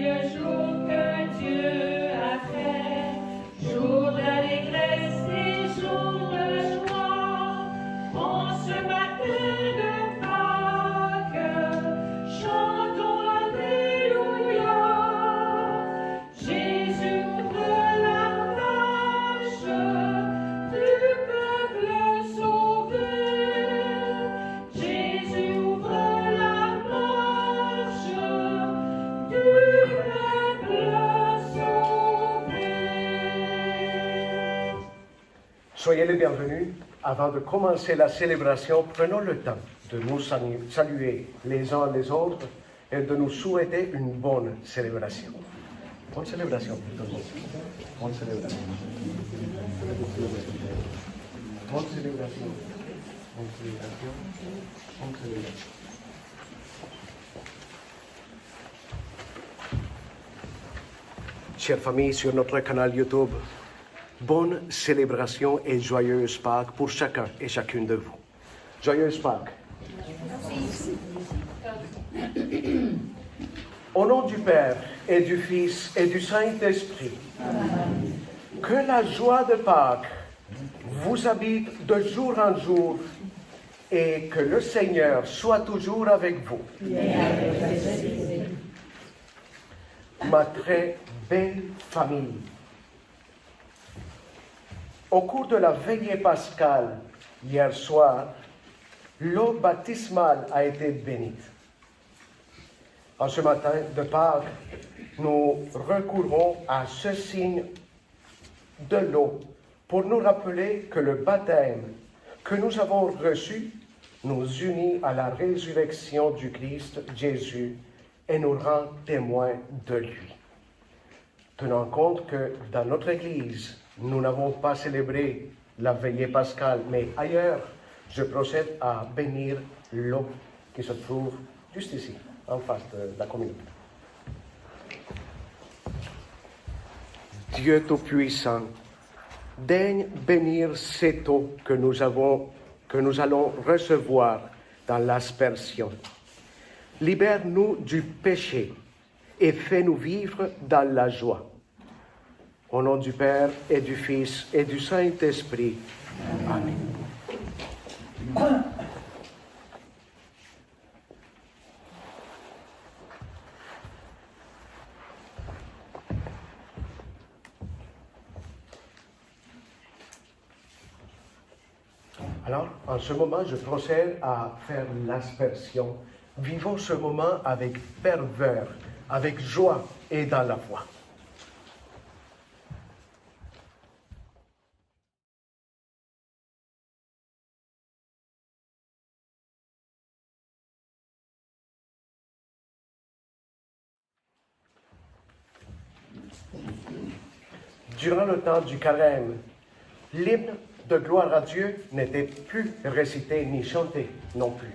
le jour que Dieu a fait, jour d'allégresse et jour de joie, en ce matin de Pâques, chantons Alléluia. Jésus ouvre la marche du peuple sauvé. Jésus ouvre la marche du peuple sauvé. Soyez les bienvenus. Avant de commencer la célébration, prenons le temps de nous saluer les uns les autres et de nous souhaiter une bonne célébration. Bonne célébration pour tout le monde. Bonne célébration. Bonne célébration. Bonne célébration. Bonne célébration. Chère famille sur notre canal YouTube, bonne célébration et joyeuse Pâques pour chacun et chacune de vous. Joyeuse Pâques. Au nom du Père et du Fils et du Saint-Esprit, que la joie de Pâques vous habite de jour en jour et que le Seigneur soit toujours avec vous. Ma très belle famille, au cours de la veillée pascale hier soir, l'eau baptismale a été bénite. En ce matin de Pâques, nous recourons à ce signe de l'eau pour nous rappeler que le baptême que nous avons reçu nous unit à la résurrection du Christ Jésus et nous rend témoins de lui. Tenant compte que dans notre Église, nous n'avons pas célébré la veillée pascale, mais ailleurs, je procède à bénir l'eau qui se trouve juste ici, en face de la communauté. Dieu Tout-Puissant, daigne bénir cette eau que nous allons recevoir dans l'aspersion. Libère-nous du péché et fais-nous vivre dans la joie. Au nom du Père et du Fils et du Saint-Esprit. Amen. Alors, en ce moment, je procède à faire l'aspersion. Vivons ce moment avec ferveur, avec joie et dans la foi. Durant le temps du carême, l'hymne de gloire à Dieu n'était plus récité ni chanté non plus.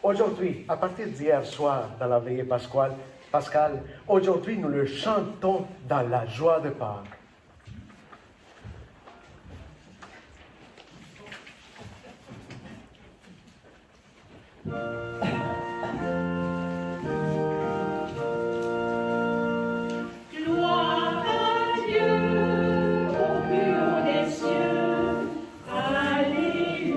Aujourd'hui, à partir d'hier soir, dans la veillée pascale, aujourd'hui nous le chantons dans la joie de Pâques. Gloire à Dieu au plus haut des cieux. Alléluia.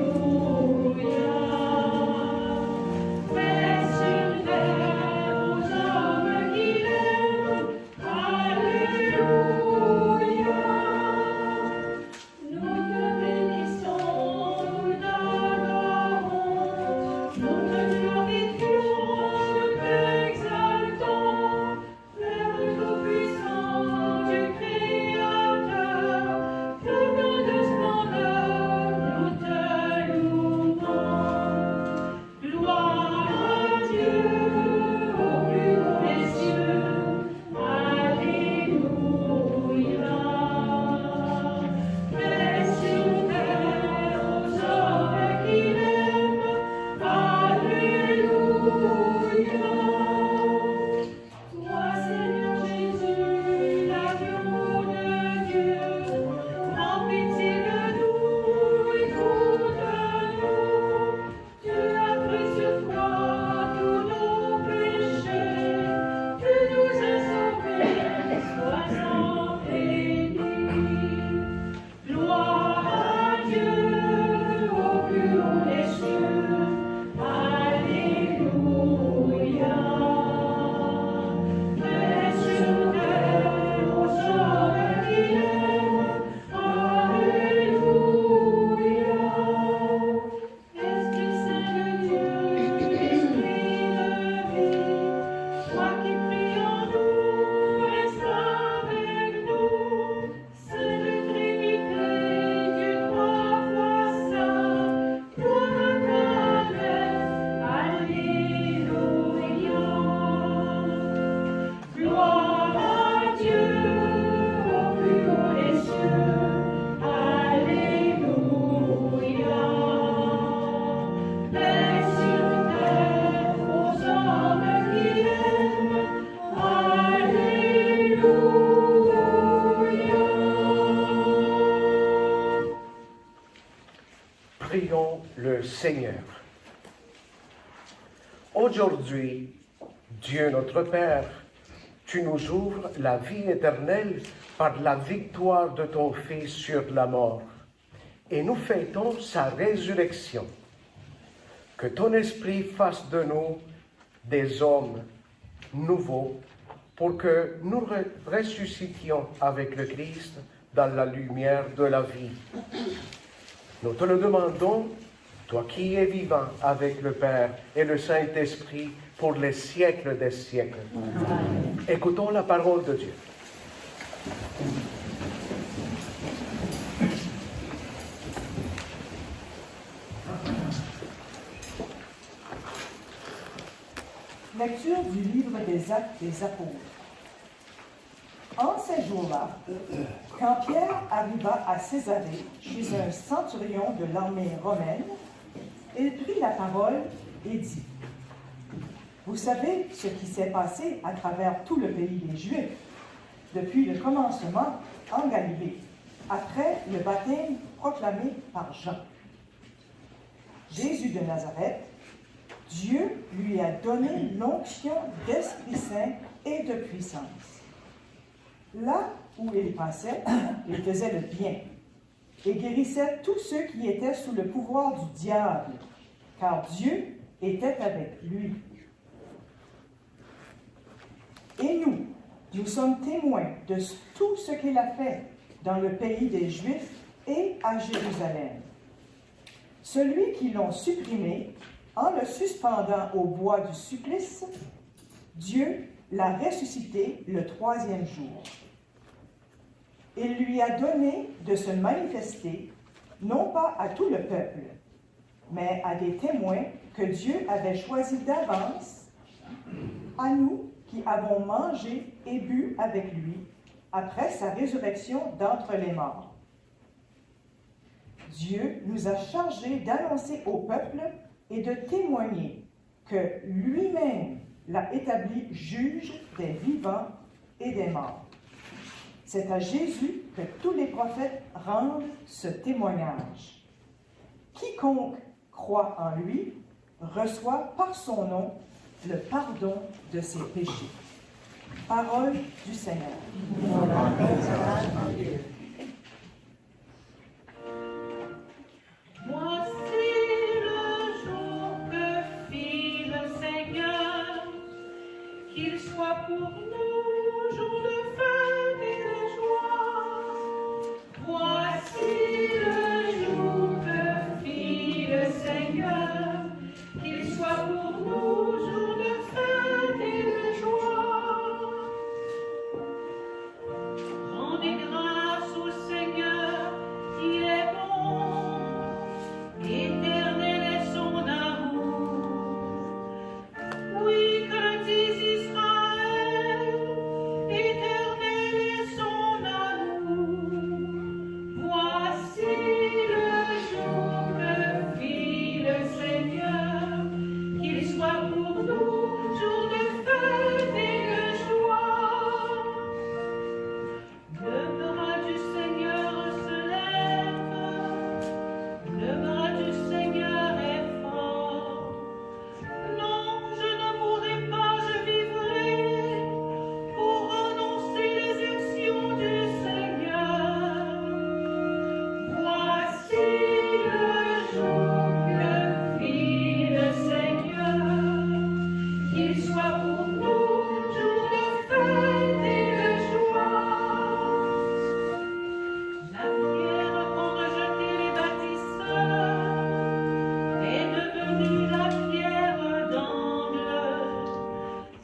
Paix sur terre aux hommes qui l'aiment. Alléluia. Nous te bénissons, nous t'adorons, nous te le Seigneur. Aujourd'hui, Dieu notre Père, tu nous ouvres la vie éternelle par la victoire de ton Fils sur la mort, et nous fêtons sa résurrection. Que ton Esprit fasse de nous des hommes nouveaux pour que nous ressuscitions avec le Christ dans la lumière de la vie. Nous te le demandons, toi qui es vivant avec le Père et le Saint-Esprit pour les siècles des siècles. Amen. Écoutons la parole de Dieu. Lecture du livre des Actes des Apôtres. En ces jours-là, quand Pierre arriva à Césarée chez un centurion de l'armée romaine, il prit la parole et dit: Vous savez ce qui s'est passé à travers tout le pays des Juifs, depuis le commencement en Galilée, après le baptême proclamé par Jean. Jésus de Nazareth, Dieu lui a donné l'onction d'Esprit Saint et de puissance. Là où il passait, il faisait le bien et guérissait tous ceux qui étaient sous le pouvoir du diable, car Dieu était avec lui. Et nous sommes témoins de tout ce qu'il a fait dans le pays des Juifs et à Jérusalem. Celui qui l'ont supprimé, en le suspendant au bois du supplice, Dieu l'a ressuscité le 3e jour. Il lui a donné de se manifester, non pas à tout le peuple, mais à des témoins que Dieu avait choisis d'avance, à nous qui avons mangé et bu avec lui après sa résurrection d'entre les morts. Dieu nous a chargés d'annoncer au peuple et de témoigner que lui-même l'a établi juge des vivants et des morts. C'est à Jésus que tous les prophètes rendent ce témoignage. Quiconque croit en lui reçoit par son nom le pardon de ses péchés. Parole du Seigneur. Voici le jour que fit le Seigneur, qu'il soit pour nous jour de fête et de joie. Voici le jour que fit le Seigneur, qu'il soit pour nous jour de fête et de joie. Rendez grâce au Seigneur qui est bon. Éternel est son amour. Oui, que le dise Israël, éternel est son amour. Voici le jour que fit le Seigneur, qu'il soit pour nous jour de fête et de joie. Le bras du Seigneur se lève, le bras du Seigneur est fort. Non, je ne mourrai pas, je vivrai pour annoncer les actions du Seigneur. Voici le jour que fit le Seigneur, qu'il soit pour nous jour de fête et de joie. La pierre qu'ont rejetée les bâtisseurs est devenue la pierre d'angle.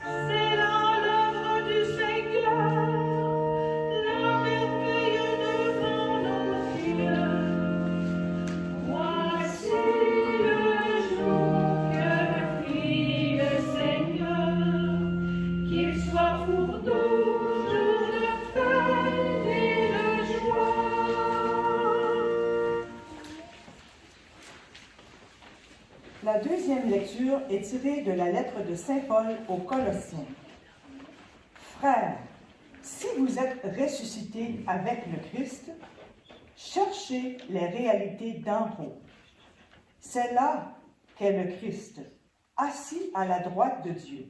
C'est là l'œuvre du Seigneur, la merveille devant nos yeux. Voici le jour que fit le Seigneur, qu'il soit pour nous jour de fête et de joie. La deuxième lecture est tirée de la lettre de Saint Paul aux Colossiens. Frères, si vous êtes ressuscités avec le Christ, cherchez les réalités d'en haut, C'est là qu'est le Christ, assis à la droite de Dieu.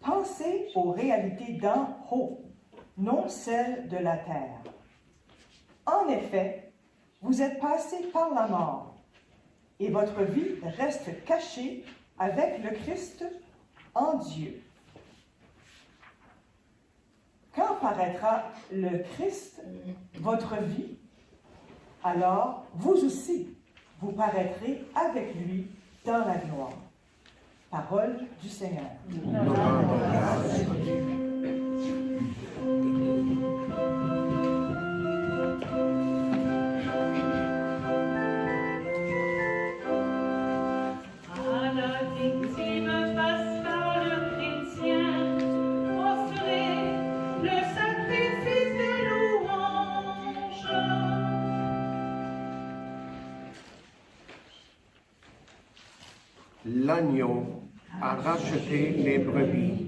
Pensez aux réalités d'en haut, non celles de la terre. En effet, vous êtes passé par la mort, et votre vie reste cachée avec le Christ en Dieu. Quand paraîtra le Christ, votre vie, alors vous aussi, vous paraîtrez avec lui dans la gloire. Parole du Seigneur. Nous rendons grâce à Dieu. À la victime pascale chrétien, offrez le sacrifice de louange. L'agneau a racheté les brebis.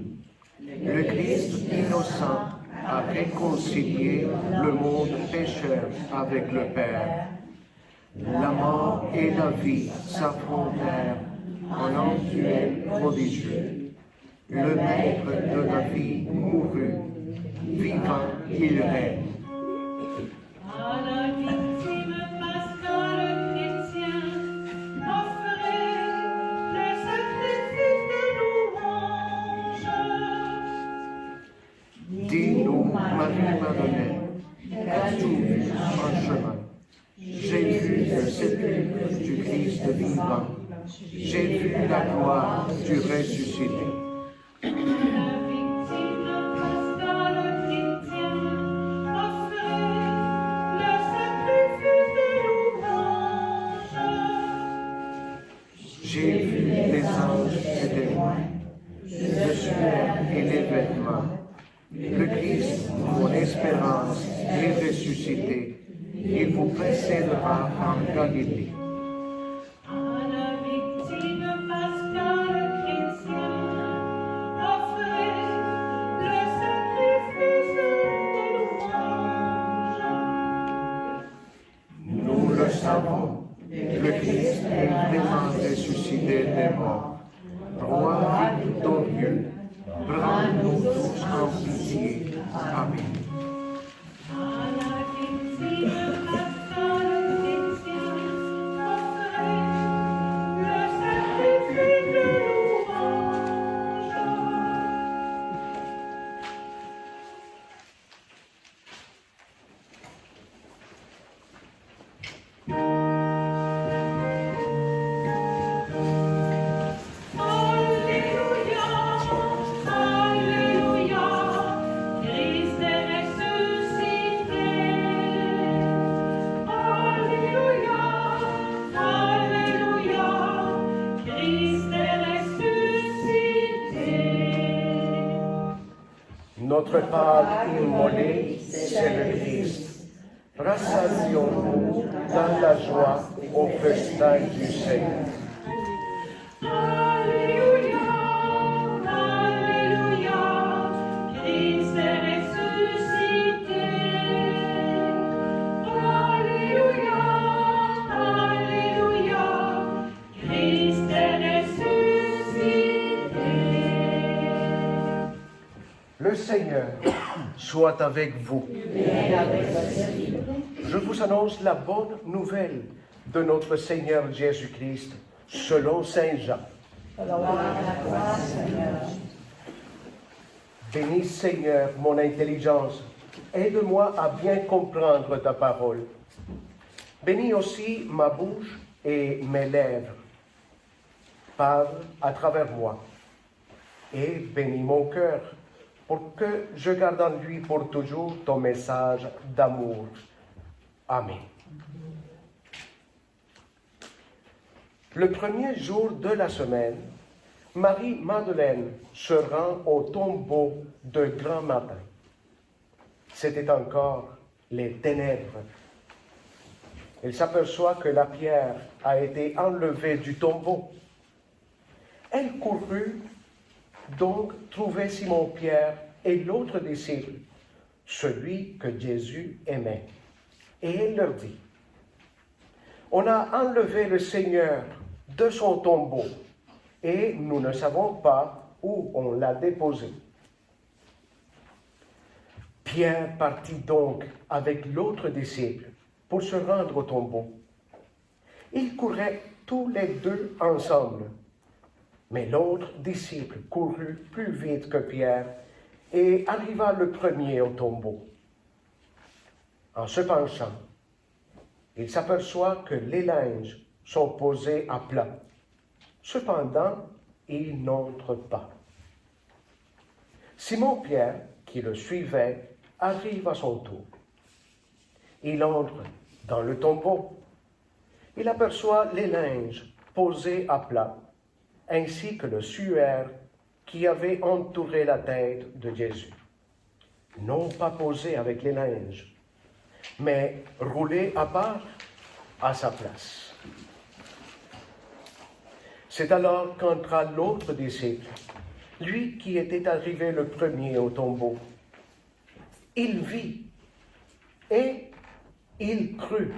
Le Christ innocent a réconcilié le monde pécheur avec le Père. La mort et la vie s'affrontèrent en un duel prodigieux. Le maître de la vie mourut. Vivant, il règne. À la victime pascale chrétien, offrez le sacrifice de louange. Dis-nous, Marie-Madeleine, qu'as-tu vu en chemin? J'ai vu le sépulcre du Christ vivant. J'ai vu la gloire du ressuscité. À la victime pascale chrétien, offrez le sacrifice de louange. J'ai vu les anges et témoins, le suaire et les vêtements. Le Christ, mon espérance, est ressuscité. Il vous précédera en Galilée. À la victime pascale chrétien, offrez le sacrifice de louange. Nous le savons, le Christ est vraiment ressuscité des morts. Roi victorieux, prends-nous tous en pitié. Amen. À la victime pascale chrétien, offrez le sacrifice de louange. Alléluia, Alléluia, Christ est ressuscité. Alléluia, Alléluia, Christ est ressuscité. Notre Pâque immolé, c'est le Christ. Rassasions-nous dans la joie au festin du Seigneur. Alléluia, Alléluia, Christ est ressuscité. Alléluia, Alléluia, Christ est ressuscité. Le Seigneur soit avec vous. Je vous annonce la bonne nouvelle de notre Seigneur Jésus-Christ selon Saint Jean. Bénis Seigneur mon intelligence, aide-moi à bien comprendre ta parole. Bénis aussi ma bouche et mes lèvres. Parle à travers moi et bénis mon cœur pour que je garde en lui pour toujours ton message d'amour. Amen. Le premier jour de la semaine, Marie-Madeleine se rend au tombeau de grand matin. C'était encore les ténèbres. Elle s'aperçoit que la pierre a été enlevée du tombeau. Elle courut donc trouver Simon-Pierre et l'autre disciple, celui que Jésus aimait. Et elle leur dit, « On a enlevé le Seigneur de son tombeau et nous ne savons pas où on l'a déposé. Pierre partit donc avec l'autre disciple pour se rendre au tombeau. Ils couraient tous les deux ensemble, mais l'autre disciple courut plus vite que Pierre et arriva le premier au tombeau. En se penchant, il s'aperçoit que les linges sont posés à plat. Cependant, il n'entre pas. Simon-Pierre, qui le suivait, arrive à son tour. Il entre dans le tombeau. Il aperçoit les linges posés à plat, ainsi que le suaire qui avait entouré la tête de Jésus. Non pas posé avec les linges, mais roulé à part à sa place. C'est alors qu'entra l'autre disciple, lui qui était arrivé le premier au tombeau. Il vit et il crut.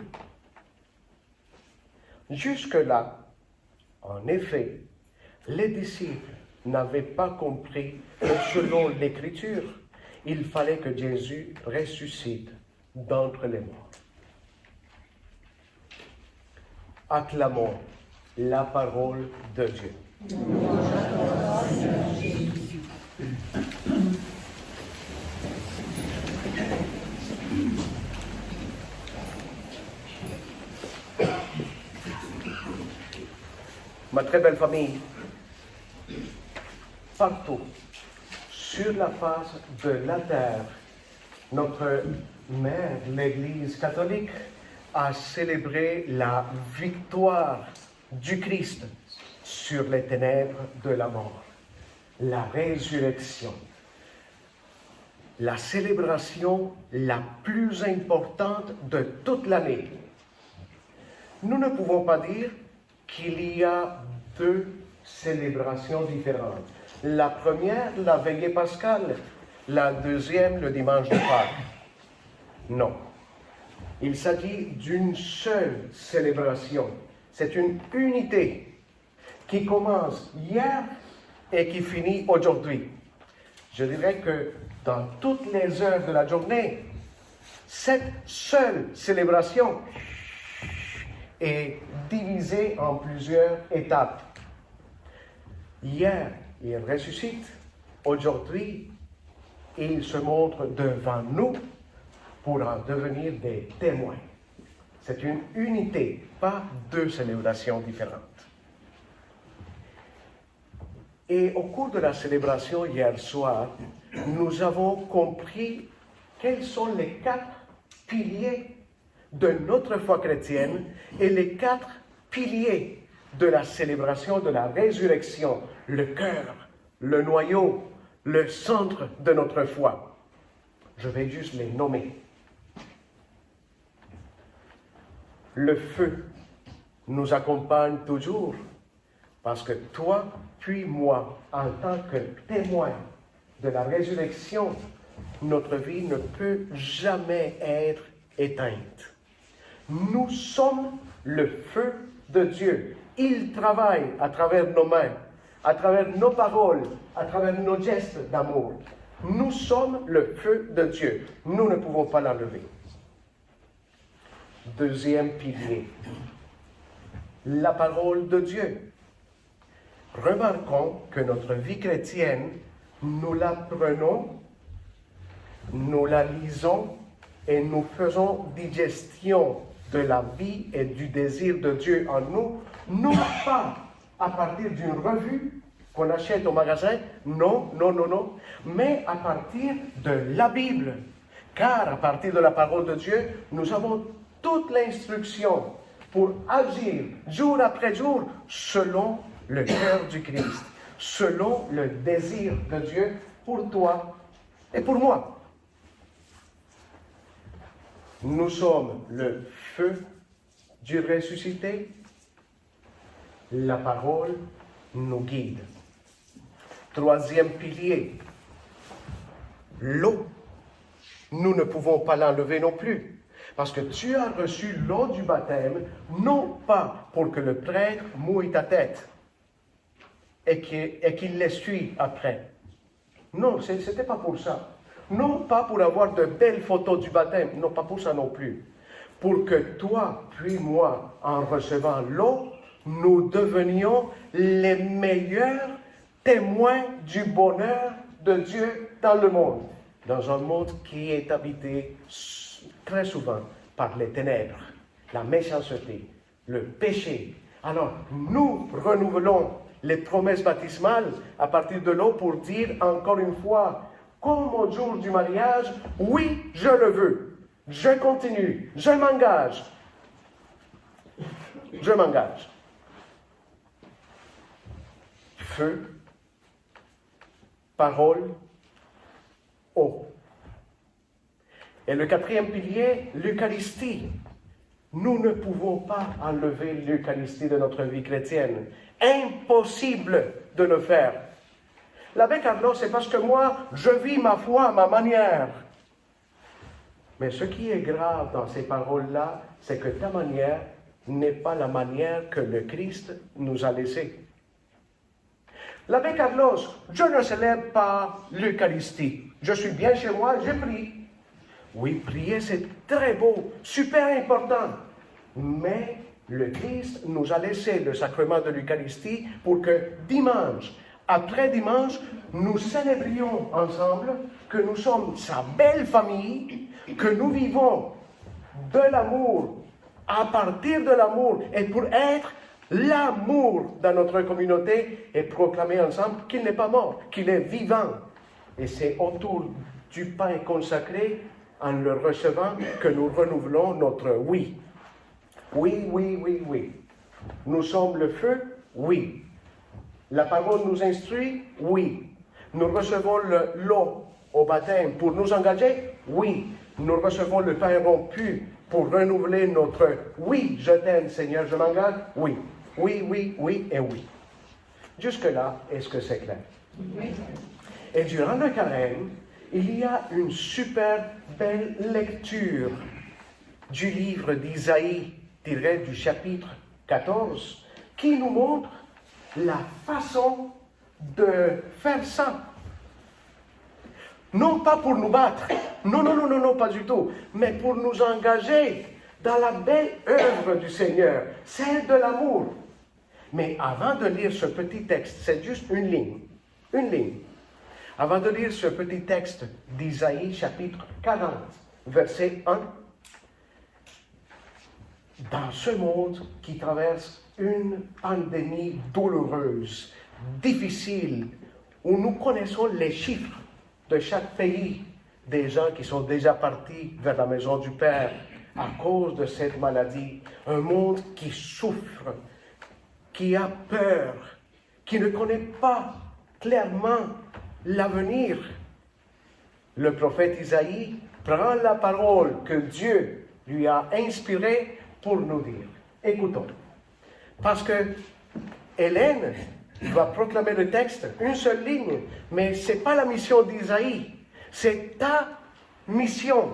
Jusque-là, en effet, les disciples n'avaient pas compris que selon l'Écriture, il fallait que Jésus ressuscite d'entre les morts. Acclamons la parole de Dieu. Ma très belle famille, partout sur la face de la terre, notre mère, l'Église catholique, a célébré la victoire du Christ sur les ténèbres de la mort, la résurrection, la célébration la plus importante de toute l'année. Nous ne pouvons pas dire qu'il y a deux célébrations différentes. La première, la veillée pascale, la deuxième, le dimanche de Pâques. Non. Il s'agit d'une seule célébration. C'est une unité qui commence hier et qui finit aujourd'hui. Je dirais que dans toutes les heures de la journée, cette seule célébration est divisée en plusieurs étapes. Hier, il ressuscite. Aujourd'hui, il se montre devant nous pour en devenir des témoins. C'est une unité, pas deux célébrations différentes. Et au cours de la célébration hier soir, nous avons compris quels sont les 4 piliers de notre foi chrétienne et les 4 piliers de la célébration de la résurrection, le cœur, le noyau, le centre de notre foi. Je vais juste les nommer. Le feu nous accompagne toujours parce que toi, puis moi, en tant que témoin de la résurrection, notre vie ne peut jamais être éteinte. Nous sommes le feu de Dieu. Il travaille à travers nos mains, à travers nos paroles, à travers nos gestes d'amour. Nous sommes le feu de Dieu. Nous ne pouvons pas l'enlever. Deuxième pilier, la parole de Dieu. Remarquons que notre vie chrétienne, nous la prenons, nous la lisons et nous faisons digestion de la vie et du désir de Dieu en nous, non pas à partir d'une revue qu'on achète au magasin, non, mais à partir de la Bible. Car à partir de la parole de Dieu, nous avons toute l'instruction pour agir jour après jour selon le cœur du Christ, selon le désir de Dieu pour toi et pour moi. Nous sommes le feu du ressuscité. La parole nous guide. Troisième pilier, l'eau. Nous ne pouvons pas l'enlever non plus. Parce que tu as reçu l'eau du baptême, non pas pour que le prêtre mouille ta tête et qu'il l'essuie après. Non, ce n'était pas pour ça. Non pas pour avoir de belles photos du baptême, non pas pour ça non plus. Pour que toi, puis moi, en recevant l'eau, nous devenions les meilleurs témoins du bonheur de Dieu dans le monde. Dans un monde qui est habité très souvent par les ténèbres, la méchanceté, le péché. Alors, nous renouvelons les promesses baptismales à partir de l'eau pour dire encore une fois, comme au jour du mariage, oui, je le veux, je continue, je m'engage. Je m'engage. Feu, parole, eau. Et le quatrième pilier, l'Eucharistie. Nous ne pouvons pas enlever l'Eucharistie de notre vie chrétienne. Impossible de le faire. L'abbé Carlos, c'est parce que moi, je vis ma foi à ma manière. Mais ce qui est grave dans ces paroles-là, c'est que ta manière n'est pas la manière que le Christ nous a laissée. L'abbé Carlos, je ne célèbre pas l'Eucharistie. Je suis bien chez moi, je prie. Oui, prier, c'est très beau, super important. Mais le Christ nous a laissé le sacrement de l'Eucharistie pour que dimanche, après dimanche, nous célébrions ensemble que nous sommes sa belle famille, que nous vivons de l'amour, à partir de l'amour, et pour être l'amour dans notre communauté et proclamer ensemble qu'il n'est pas mort, qu'il est vivant. Et c'est autour du pain consacré, en le recevant, que nous renouvelons notre oui. Oui, oui, oui, oui. Nous sommes le feu? Oui. La parole nous instruit? Oui. Nous recevons l'eau au baptême pour nous engager? Oui. Nous recevons le pain rompu pour renouveler notre oui, je t'aime Seigneur, je m'engage? Oui. Oui, oui, oui et oui. Jusque-là, est-ce que c'est clair? Oui. Et durant le carême, il y a une super belle lecture du livre d'Isaïe, tiré du chapitre 14, qui nous montre la façon de faire ça. Non pas pour nous battre, non, pas du tout, mais pour nous engager dans la belle œuvre du Seigneur, celle de l'amour. Mais avant de lire ce petit texte, c'est juste une ligne. Avant de lire ce petit texte d'Isaïe, chapitre 40, verset 1, dans ce monde qui traverse une pandémie douloureuse, difficile, où nous connaissons les chiffres de chaque pays, des gens qui sont déjà partis vers la maison du Père à cause de cette maladie, un monde qui souffre, qui a peur, qui ne connaît pas clairement l'avenir. Le prophète Isaïe prend la parole que Dieu lui a inspirée pour nous dire. Écoutons. Parce que Hélène va proclamer le texte, une seule ligne, mais ce n'est pas la mission d'Isaïe, c'est ta mission.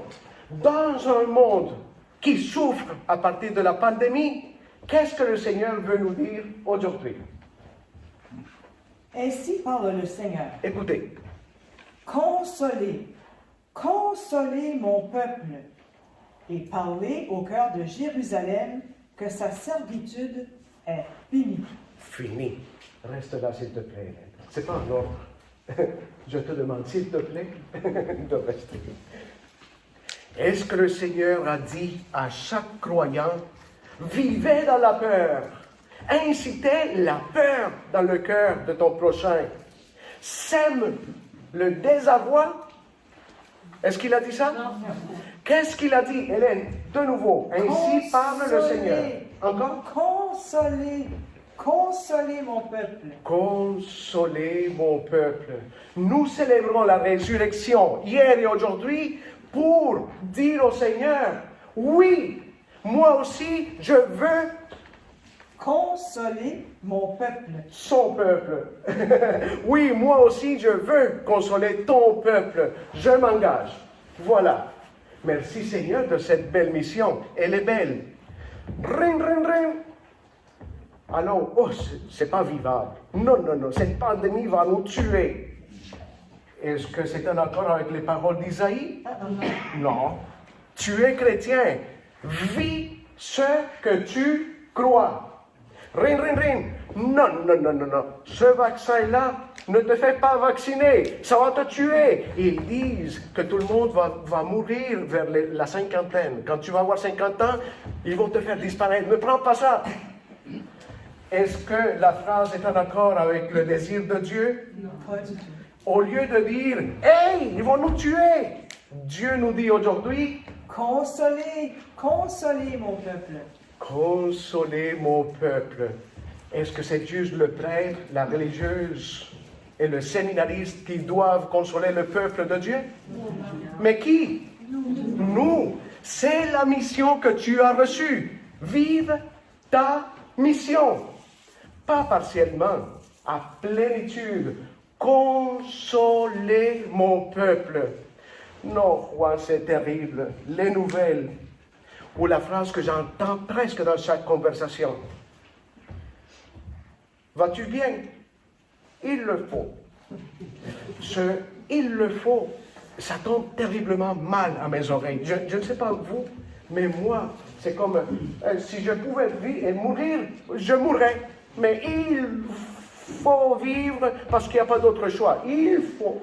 Dans un monde qui souffre à partir de la pandémie, qu'est-ce que le Seigneur veut nous dire aujourd'hui? Ainsi parle le Seigneur. Écoutez. Consolez, consolez mon peuple et parlez au cœur de Jérusalem que sa servitude est finie. Fini. Reste là, s'il te plaît, Hélène. C'est pas un ordre. Je te demande, s'il te plaît, de rester. Est-ce que le Seigneur a dit à chaque croyant, vivez dans la peur, incitez la peur dans le cœur de ton prochain, sème le désarroi? Est-ce qu'il a dit ça? Non. Qu'est-ce qu'il a dit, Hélène? De nouveau, ainsi parle le Seigneur. Encore? Consolez mon peuple. Consolez mon peuple. Nous célébrons la résurrection hier et aujourd'hui pour dire au Seigneur, oui, moi aussi, je veux consoler mon peuple. Son peuple. Oui, moi aussi, je veux consoler ton peuple. Je m'engage. Voilà. Merci Seigneur de cette belle mission. Elle est belle. Ring, ring, ring. Alors, oh, c'est pas vivable. Non, non, non, cette pandémie va nous tuer. Est-ce que c'est en accord avec les paroles d'Isaïe? Non. Tu es chrétien. Vis ce que tu crois. Ring, ring, ring. Non, non, non, non, non. Ce vaccin-là ne te fait pas vacciner. Ça va te tuer. Ils disent que tout le monde va mourir vers la cinquantaine. Quand tu vas avoir 50 ans, ils vont te faire disparaître. Ne prends pas ça. Est-ce que la phrase est en accord avec le désir de Dieu? Non, pas du tout. Au lieu de dire « Hey, ils vont nous tuer », Dieu nous dit aujourd'hui « Consolez, consolez mon peuple. Consolez mon peuple ». Est-ce que c'est juste le prêtre, la religieuse et le séminariste qui doivent consoler le peuple de Dieu? Mais qui? Nous. C'est la mission que tu as reçue. Vive ta mission. Pas partiellement, à plénitude. Consolez mon peuple. Non, Juan, c'est terrible. Les nouvelles, ou la phrase que j'entends presque dans chaque conversation. Vas-tu bien? Il le faut. Il le faut, ça tombe terriblement mal à mes oreilles. Je ne sais pas vous, mais moi, c'est comme si je pouvais vivre et mourir, je mourrais. Mais il faut vivre parce qu'il n'y a pas d'autre choix. Il faut.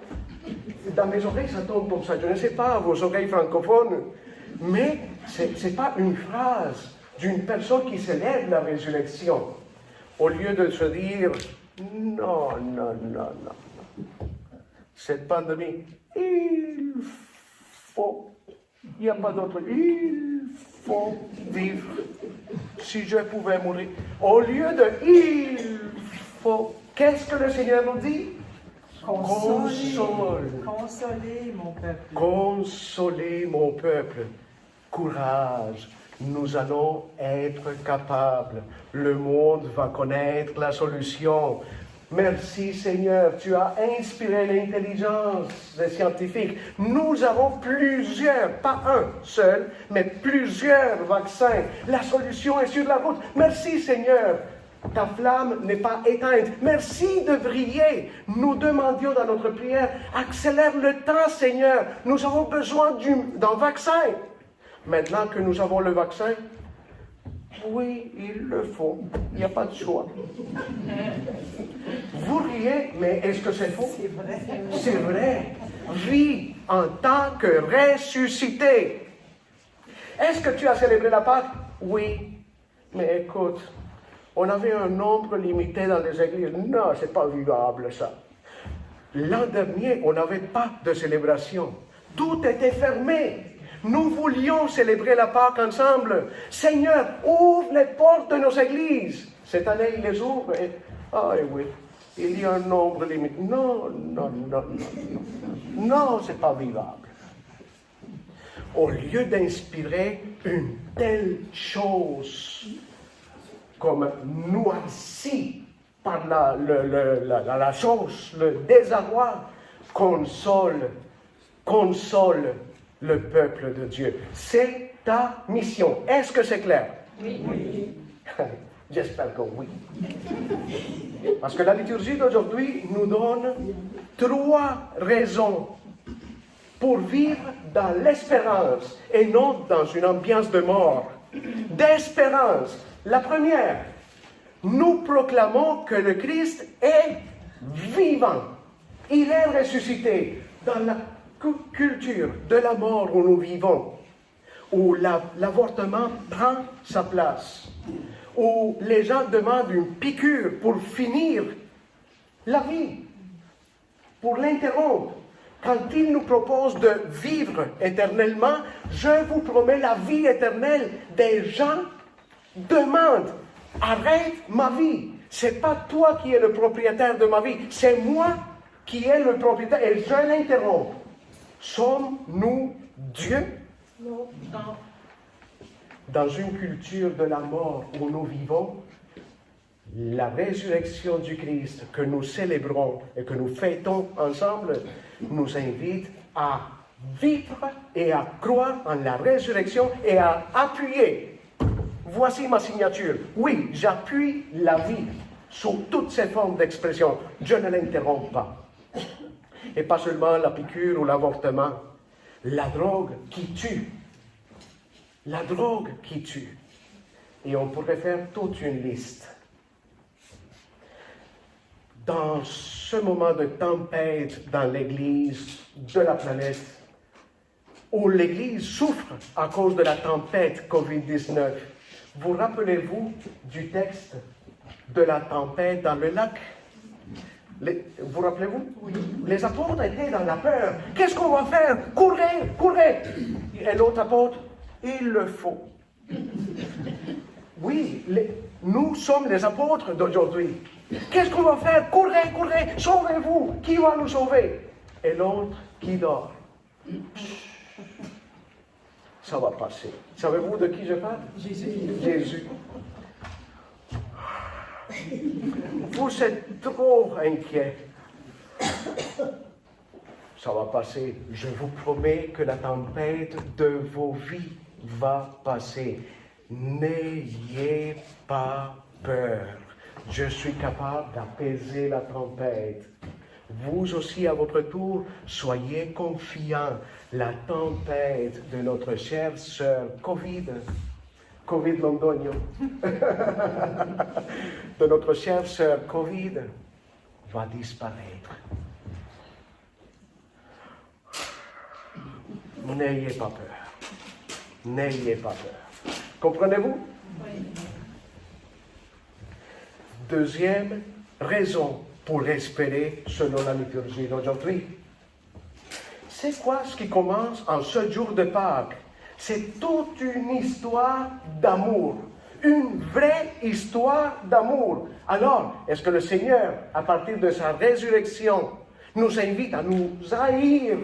Dans mes oreilles, ça tombe comme ça. Je ne sais pas, vos oreilles francophones, mais ce n'est pas une phrase d'une personne qui célèbre la résurrection. Au lieu de se dire, non, non, non, non. Cette pandémie, il faut. Il n'y a pas d'autre. Il faut vivre. Si je pouvais mourir. Au lieu de il faut. Qu'est-ce que le Seigneur nous dit? Consolez, consolez mon peuple. Consolez mon peuple. Courage. Nous allons être capables. Le monde va connaître la solution. Merci Seigneur, tu as inspiré l'intelligence des scientifiques. Nous avons plusieurs, pas un seul, mais plusieurs vaccins. La solution est sur la route. Merci Seigneur. Ta flamme n'est pas éteinte. Merci de briller. Nous demandions dans notre prière, accélère le temps Seigneur. Nous avons besoin d'un vaccin. Maintenant que nous avons le vaccin, oui, il le faut. Il n'y a pas de choix. Vous riez, mais est-ce que c'est faux? C'est vrai. C'est vrai. Vis en tant que ressuscité. Est-ce que tu as célébré la Pâque? Oui. Mais écoute, on avait un nombre limité dans les églises. Non, c'est pas vivable ça. L'an dernier, on n'avait pas de célébration. Tout était fermé. Nous voulions célébrer la Pâque ensemble. Seigneur, ouvre les portes de nos églises. Cette année, il les ouvre et... Ah oui, il y a un nombre limité. Non, non, non, non, non. Non, c'est pas vivable. Au lieu d'inspirer une telle chose comme noirci par la chose, le désarroi, console le peuple de Dieu. C'est ta mission. Est-ce que c'est clair? Oui. J'espère que oui. Parce que la liturgie d'aujourd'hui nous donne 3 raisons pour vivre dans l'espérance et non dans une ambiance de mort. D'espérance. La première, nous proclamons que le Christ est vivant. Il est ressuscité dans la culture de la mort où nous vivons, où l'avortement prend sa place, où les gens demandent une piqûre pour finir la vie, pour l'interrompre. Quand il nous propose de vivre éternellement, je vous promets la vie éternelle. Des gens demandent, arrête ma vie. C'est pas toi qui es le propriétaire de ma vie, c'est moi qui est le propriétaire et je l'interromps. Sommes-nous Dieu? Non. Dans une culture de la mort où nous vivons, la résurrection du Christ que nous célébrons et que nous fêtons ensemble nous invite à vivre et à croire en la résurrection et à appuyer. Voici ma signature. Oui, j'appuie la vie sous toutes ses formes d'expression. Je ne l'interromps pas. Et pas seulement la piqûre ou l'avortement. La drogue qui tue. La drogue qui tue. Et on pourrait faire toute une liste. Dans ce moment de tempête dans l'Église de la planète, où l'Église souffre à cause de la tempête COVID-19, vous rappelez-vous du texte de la tempête dans le lac? Vous rappelez-vous? Oui. Les apôtres étaient dans la peur. Qu'est-ce qu'on va faire? Courez, courez! Et l'autre apôtre, il le faut. Oui, nous sommes les apôtres d'aujourd'hui. Qu'est-ce qu'on va faire? Courez, courez, sauvez-vous. Qui va nous sauver? Et l'autre qui dort. Ça va passer. Savez-vous de qui je parle? Jésus. Jésus. Vous êtes trop inquiets. Ça va passer. Je vous promets que la tempête de vos vies va passer. N'ayez pas peur. Je suis capable d'apaiser la tempête. Vous aussi, à votre tour, soyez confiants. La tempête de notre chère sœur Covid Londonio, de notre chère sœur Covid, va disparaître. N'ayez pas peur. N'ayez pas peur. Comprenez-vous? Oui. Deuxième raison pour espérer selon la liturgie d'aujourd'hui. C'est quoi ce qui commence en ce jour de Pâques? C'est toute une histoire d'amour. Une vraie histoire d'amour. Alors, est-ce que le Seigneur, à partir de sa résurrection, nous invite à nous haïr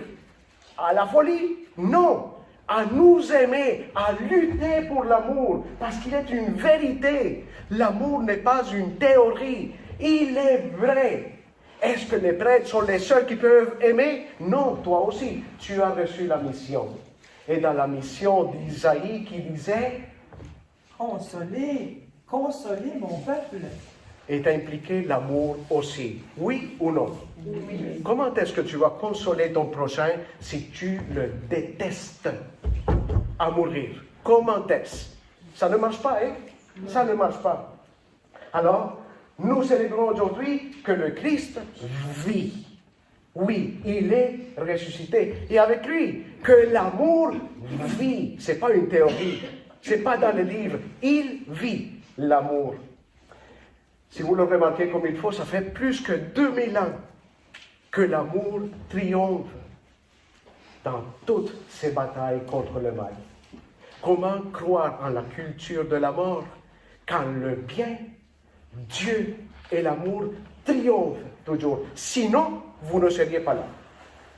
à la folie? Non. À nous aimer, à lutter pour l'amour, parce qu'il est une vérité. L'amour n'est pas une théorie, il est vrai. Est-ce que les prêtres sont les seuls qui peuvent aimer? Non, toi aussi, tu as reçu la mission. Et dans la mission d'Isaïe qui disait « Consolez, consolez mon peuple » est impliqué l'amour aussi. Oui ou non? Oui. Comment est-ce que tu vas consoler ton prochain si tu le détestes à mourir? Comment est-ce? Ça ne marche pas, hein? Ça ne marche pas. Alors, nous célébrons aujourd'hui que le Christ vit. Oui, il est ressuscité. Et avec lui, que l'amour vit. Ce n'est pas une théorie. Ce n'est pas dans les livres. Il vit l'amour. Si vous le remarquez comme il faut, ça fait plus que 2000 ans que l'amour triomphe dans toutes ces batailles contre le mal. Comment croire en la culture de la mort quand le bien, Dieu et l'amour triomphent toujours? Sinon, vous ne seriez pas là.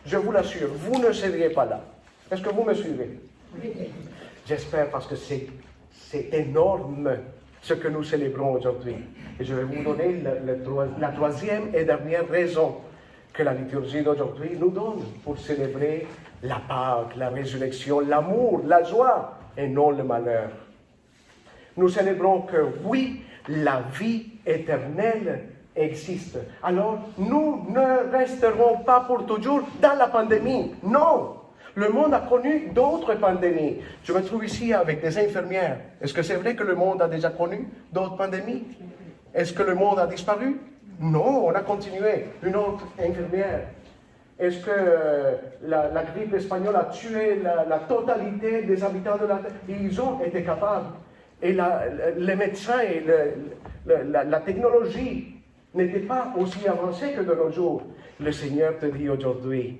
Je vous l'assure, vous ne seriez pas là. Est-ce que vous me suivez? Oui. J'espère parce que c'est énorme ce que nous célébrons aujourd'hui. Et je vais vous donner la troisième et dernière raison que la liturgie d'aujourd'hui nous donne pour célébrer la Pâque, la résurrection, l'amour, la joie et non le malheur. Nous célébrons que oui, la vie éternelle existe. Alors, nous ne resterons pas pour toujours dans la pandémie. Non! Le monde a connu d'autres pandémies. Je me trouve ici avec des infirmières. Est-ce que c'est vrai que le monde a déjà connu d'autres pandémies? Est-ce que le monde a disparu? Non, on a continué. Une autre infirmière. Est-ce que la grippe espagnole a tué la totalité des habitants de la Terre? Ils ont été capables. Et les médecins et la technologie n'étaient pas aussi avancés que de nos jours. Le Seigneur te dit aujourd'hui,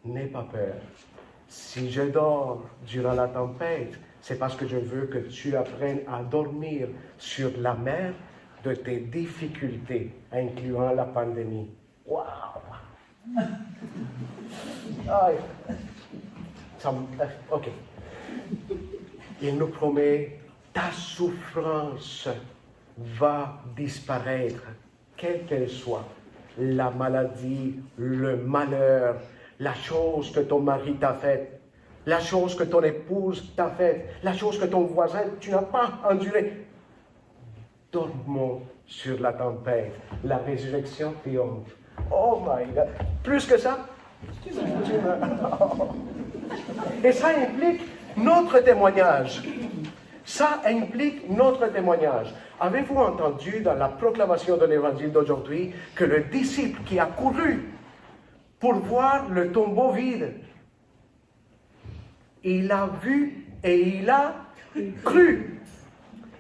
n'aie pas peur. Si je dors durant la tempête, c'est parce que je veux que tu apprennes à dormir sur la mer de tes difficultés, incluant la pandémie. Waouh! Ok. Il nous promet, ta souffrance va disparaître, quelle qu'elle soit. La maladie, le malheur, la chose que ton mari t'a faite, la chose que ton épouse t'a faite, la chose que ton voisin, tu n'as pas enduré. Dormons sur la tempête, la résurrection triomphe. Oh my God! Plus que ça? Et ça implique notre témoignage. Ça implique notre témoignage. Avez-vous entendu dans la proclamation de l'évangile d'aujourd'hui que le disciple qui a couru pour voir le tombeau vide, il a vu et il a cru.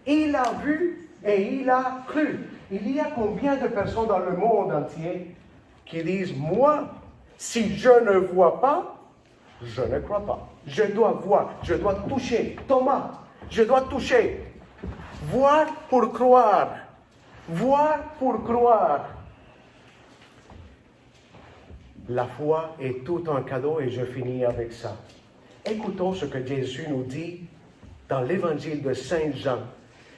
Il a vu et il a cru. Il y a combien de personnes dans le monde entier qui disent, moi, si je ne vois pas, je ne crois pas. Je dois voir, je dois toucher. Thomas, je dois toucher. Voir pour croire. Voir pour croire. La foi est tout un cadeau et je finis avec ça. Écoutons ce que Jésus nous dit dans l'évangile de Saint Jean,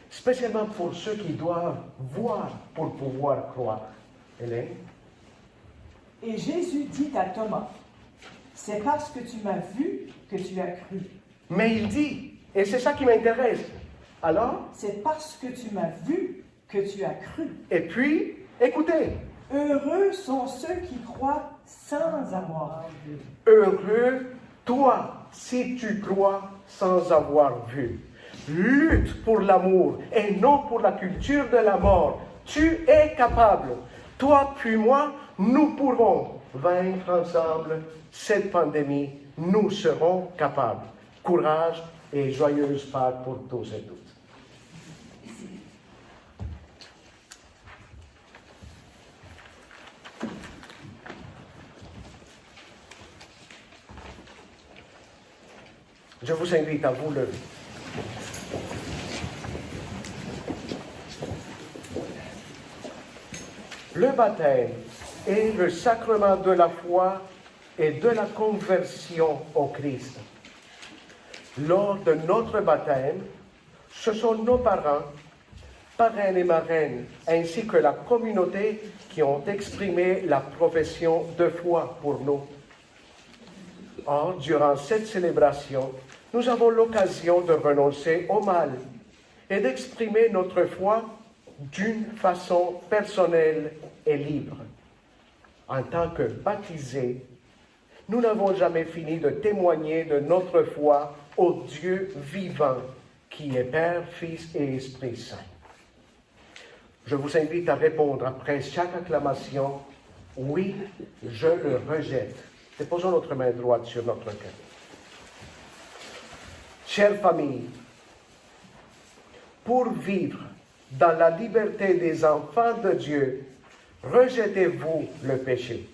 spécialement pour ceux qui doivent voir pour pouvoir croire. Hélène? Et Jésus dit à Thomas, c'est parce que tu m'as vu que tu as cru. Mais il dit, et c'est ça qui m'intéresse, alors? C'est parce que tu m'as vu que tu as cru. Et puis, écoutez. Heureux sont ceux qui croient sans avoir vu. Heureux, toi, si tu crois sans avoir vu. Lutte pour l'amour et non pour la culture de la mort. Tu es capable. Toi puis moi, nous pourrons vaincre ensemble cette pandémie. Nous serons capables. Courage et joyeuse Pâques pour tous et toutes. Je vous invite à vous lever. Le baptême est le sacrement de la foi et de la conversion au Christ. Lors de notre baptême, ce sont nos parents, parrains et marraines, ainsi que la communauté qui ont exprimé la profession de foi pour nous. Or, durant cette célébration, nous avons l'occasion de renoncer au mal et d'exprimer notre foi d'une façon personnelle et libre. En tant que baptisés, nous n'avons jamais fini de témoigner de notre foi au Dieu vivant qui est Père, Fils et Esprit Saint. Je vous invite à répondre après chaque acclamation, « Oui, je le rejette ». Déposons notre main droite sur notre cœur. Chère famille, pour vivre dans la liberté des enfants de Dieu, rejetez-vous le péché.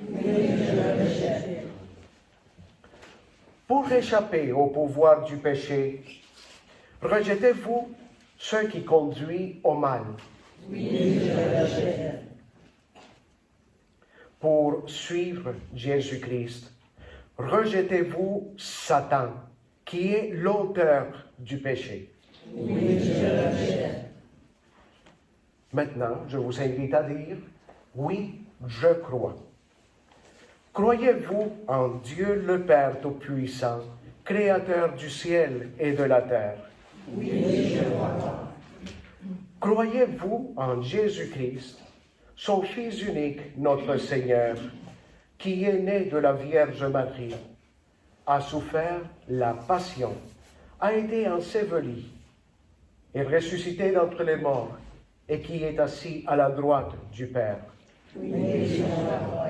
Oui, je le rejette. Pour échapper au pouvoir du péché, rejetez-vous ce qui conduit au mal. Oui, je le rejette. Pour suivre Jésus-Christ, rejetez-vous Satan, qui est l'auteur du péché. Oui, je le rejette. Maintenant, je vous invite à dire, oui, je crois. Croyez-vous en Dieu le Père Tout-Puissant, Créateur du ciel et de la terre? Oui, je crois. Croyez-vous en Jésus-Christ, son Fils unique, notre Seigneur, qui est né de la Vierge Marie, a souffert la passion, a été enseveli et ressuscité d'entre les morts, et qui est assis à la droite du Père? Oui, je crois.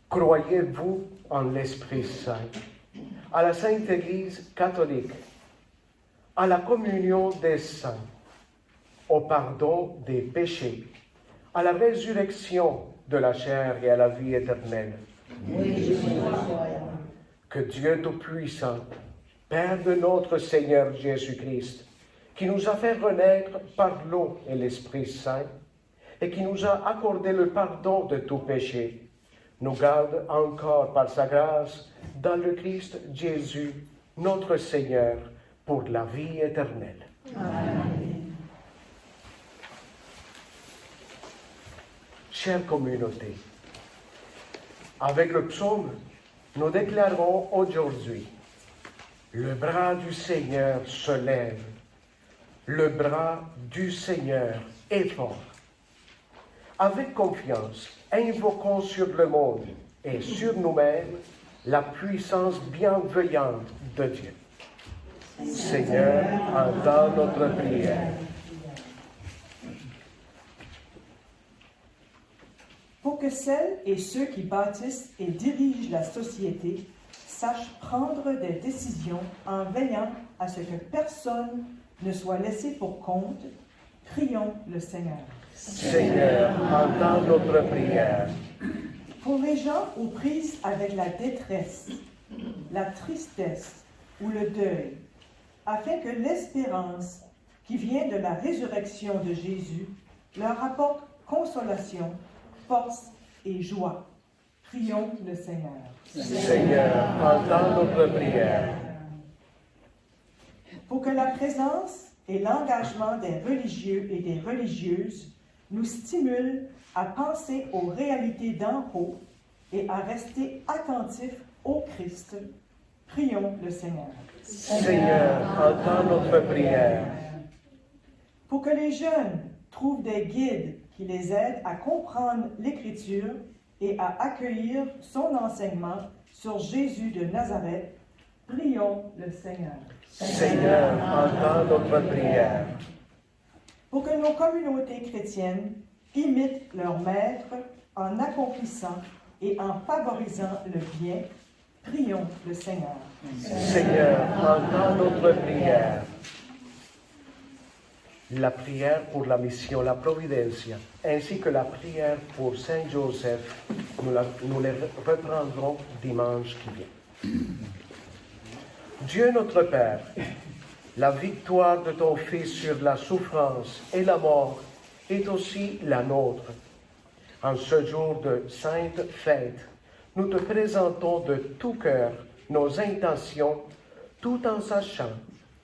Croyez-vous en l'Esprit Saint, à la Sainte Église catholique, à la communion des saints, au pardon des péchés, à la résurrection de la chair et à la vie éternelle? Oui, je crois. Que Dieu Tout-Puissant, Père de notre Seigneur Jésus-Christ, qui nous a fait renaître par l'eau et l'Esprit Saint, et qui nous a accordé le pardon de tout péché, nous garde encore par sa grâce dans le Christ Jésus, notre Seigneur, pour la vie éternelle. Amen. Chère communauté, Avec le psaume, nous déclarons aujourd'hui, le bras du Seigneur se lève, le bras du Seigneur est fort. Avec confiance, invoquons sur le monde et sur nous-mêmes la puissance bienveillante de Dieu. Seigneur, entends notre prière. Pour que celles et ceux qui bâtissent et dirigent la société sachent prendre des décisions en veillant à ce que personne ne soit laissé pour compte, prions le Seigneur. Seigneur, entends notre prière. Pour les gens aux prises avec la détresse, la tristesse ou le deuil, afin que l'espérance qui vient de la résurrection de Jésus leur apporte consolation, force et joie. Prions le Seigneur. Seigneur, entends notre prière. Pour que la présence et l'engagement des religieux et des religieuses nous stimulent à penser aux réalités d'en haut et à rester attentifs au Christ, prions le Seigneur. Seigneur, entends notre prière. Pour que les jeunes trouvent des guides qui les aident à comprendre l'Écriture et à accueillir son enseignement sur Jésus de Nazareth, prions le Seigneur. Seigneur, entends notre prière. Pour que nos communautés chrétiennes imitent leur maître en accomplissant et en favorisant le bien, prions le Seigneur. Seigneur, entends notre prière. La prière pour la mission, la Providencia, ainsi que la prière pour Saint Joseph, nous les reprendrons dimanche qui vient. Dieu notre Père, la victoire de ton Fils sur la souffrance et la mort est aussi la nôtre. En ce jour de sainte fête, nous te présentons de tout cœur nos intentions, tout en sachant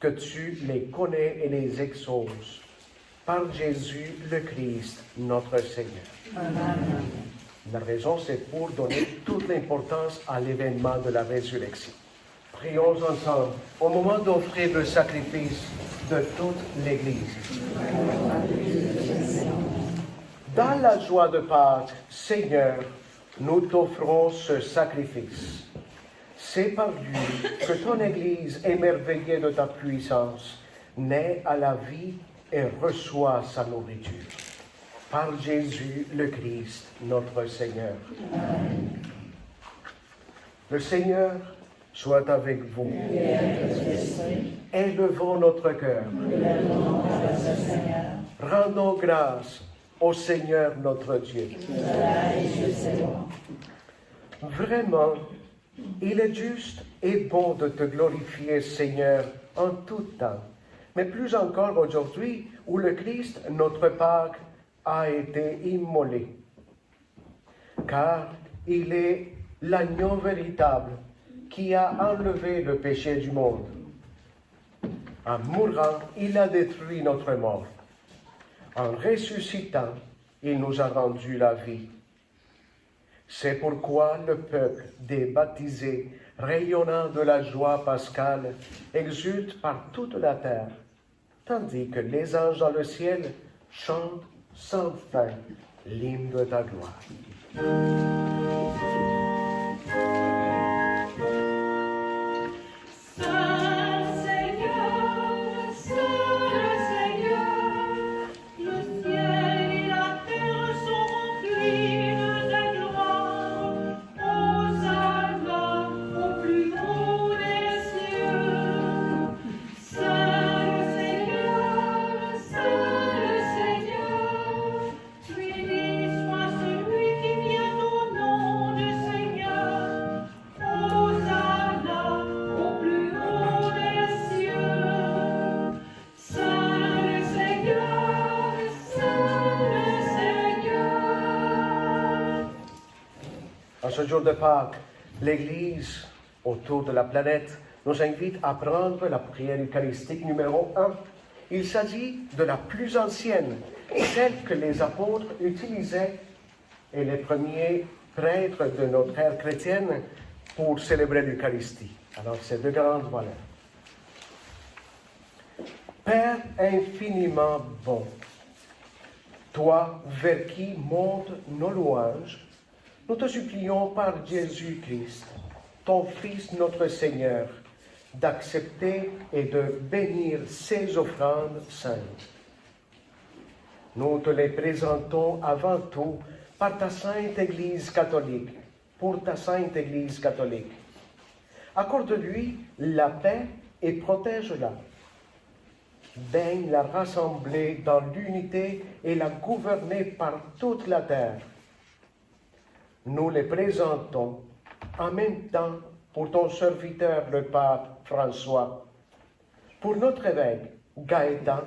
que tu les connais et les exauces. Par Jésus le Christ, notre Seigneur. Amen. La raison, c'est pour donner toute l'importance à l'événement de la résurrection. Prions ensemble au moment d'offrir le sacrifice de toute l'Église. Dans la joie de Pâques, Seigneur, nous t'offrons ce sacrifice. C'est par lui que ton Église, émerveillée de ta puissance, naît à la vie et reçoit sa nourriture. Par Jésus le Christ, notre Seigneur. Amen. Le Seigneur soit avec vous. Élevons notre cœur. Rendons grâce au Seigneur notre Dieu. Vraiment, il est juste et bon de te glorifier, Seigneur, en tout temps, mais plus encore aujourd'hui où le Christ, notre Pâques, a été immolé. Car il est l'agneau véritable qui a enlevé le péché du monde. En mourant, il a détruit notre mort. En ressuscitant, il nous a rendu la vie. C'est pourquoi le peuple des baptisés, rayonnant de la joie pascale, exulte par toute la terre, tandis que les anges dans le ciel chantent sans fin l'hymne de ta gloire. En ce jour de Pâques, l'Église, autour de la planète, nous invite à prendre la prière eucharistique numéro 1. Il s'agit de la plus ancienne, celle que les apôtres utilisaient et les premiers prêtres de notre ère chrétienne pour célébrer l'Eucharistie. Alors, c'est de grandes valeurs. Père infiniment bon, toi vers qui montent nos louanges, nous te supplions par Jésus-Christ, ton Fils notre Seigneur, d'accepter et de bénir ces offrandes saintes. Nous te les présentons avant tout par ta Sainte Église catholique, pour ta Sainte Église catholique. Accorde-lui la paix et protège-la. Daigne la rassembler dans l'unité et la gouverner par toute la terre. Nous les présentons en même temps pour ton serviteur le pape François, pour notre évêque Gaëtan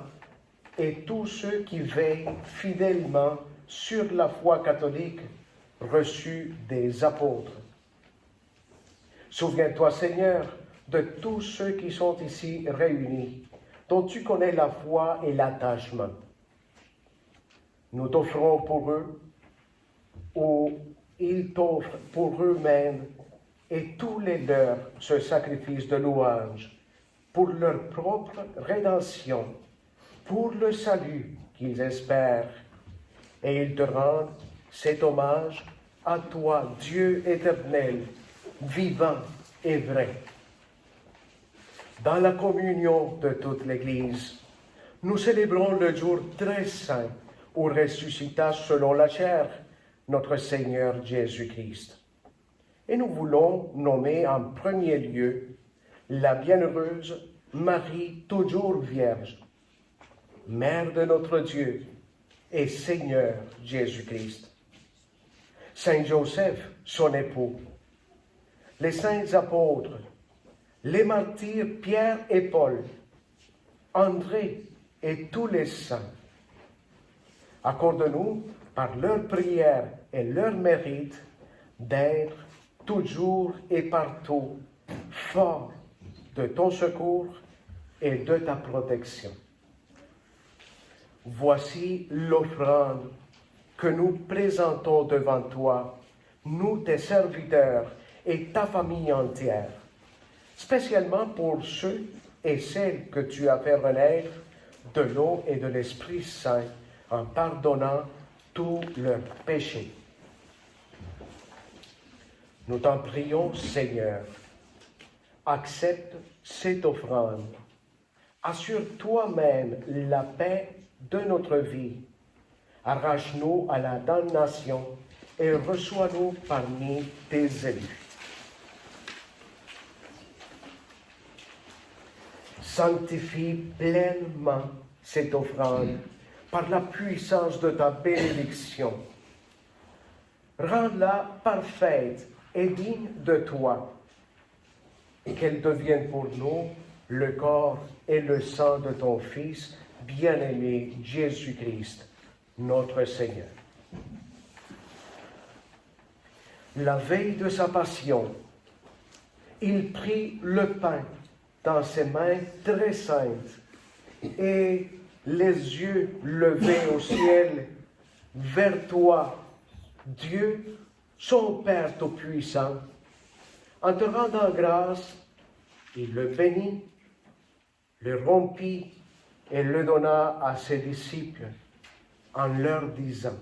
et tous ceux qui veillent fidèlement sur la foi catholique reçue des apôtres. Souviens-toi, Seigneur, de tous ceux qui sont ici réunis, dont tu connais la foi et l'attachement. Nous t'offrons pour eux, ou ils t'offrent pour eux-mêmes, et tous les leurs ce sacrifice de louange, pour leur propre rédemption, pour le salut qu'ils espèrent. Et ils te rendent cet hommage à toi, Dieu éternel, vivant et vrai. Dans la communion de toute l'Église, nous célébrons le jour très saint où ressuscita selon la chair notre Seigneur Jésus-Christ. Et nous voulons nommer en premier lieu la bienheureuse Marie toujours Vierge, Mère de notre Dieu et Seigneur Jésus-Christ. Saint Joseph, son époux, les saints apôtres, les martyrs Pierre et Paul, André et tous les saints. Accorde-nous, par leur prière et leur mérite, d'être toujours et partout forts de ton secours et de ta protection. Voici l'offrande que nous présentons devant toi, nous tes serviteurs et ta famille entière, spécialement pour ceux et celles que tu as fait renaître de l'eau et de l'Esprit Saint en pardonnant tous leurs péchés. Nous t'en prions, Seigneur, accepte cette offrande, assure toi-même la paix de notre vie, arrache-nous à la damnation et reçois-nous parmi tes élus. Sanctifie pleinement cette offrande par la puissance de ta bénédiction. Rends-la parfaite et digne de toi, et qu'elle devienne pour nous le corps et le sang de ton Fils bien-aimé Jésus-Christ, notre Seigneur. La veille de sa passion, il prit le pain dans ses mains très saintes et les yeux levés au ciel vers toi, Dieu, son Père Tout-Puissant. En te rendant grâce, il le bénit, le rompit et le donna à ses disciples en leur disant: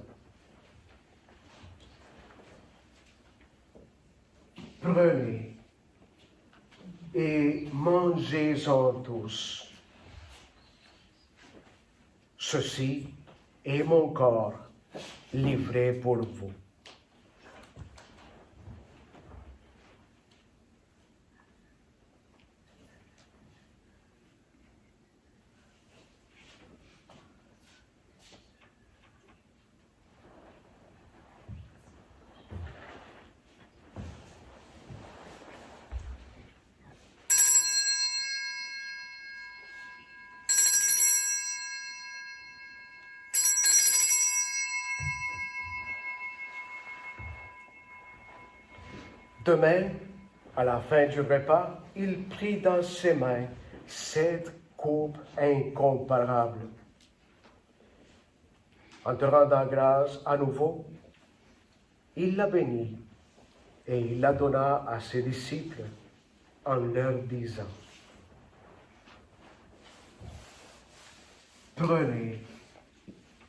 Prenez et mangez-en tous. Ceci est mon corps livré pour vous. Demain, à la fin du repas, il prit dans ses mains cette coupe incomparable. En te rendant grâce à nouveau, il la bénit et il la donna à ses disciples en leur disant, « Prenez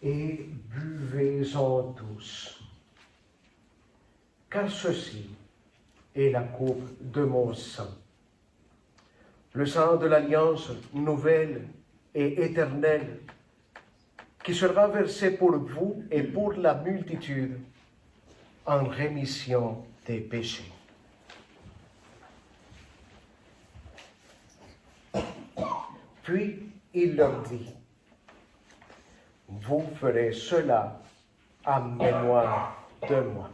et buvez-en tous, car ceci est la coupe de mon sang, le sang de l'alliance nouvelle et éternelle, qui sera versé pour vous et pour la multitude en rémission des péchés. » Puis il leur dit, « Vous ferez cela en mémoire de moi. »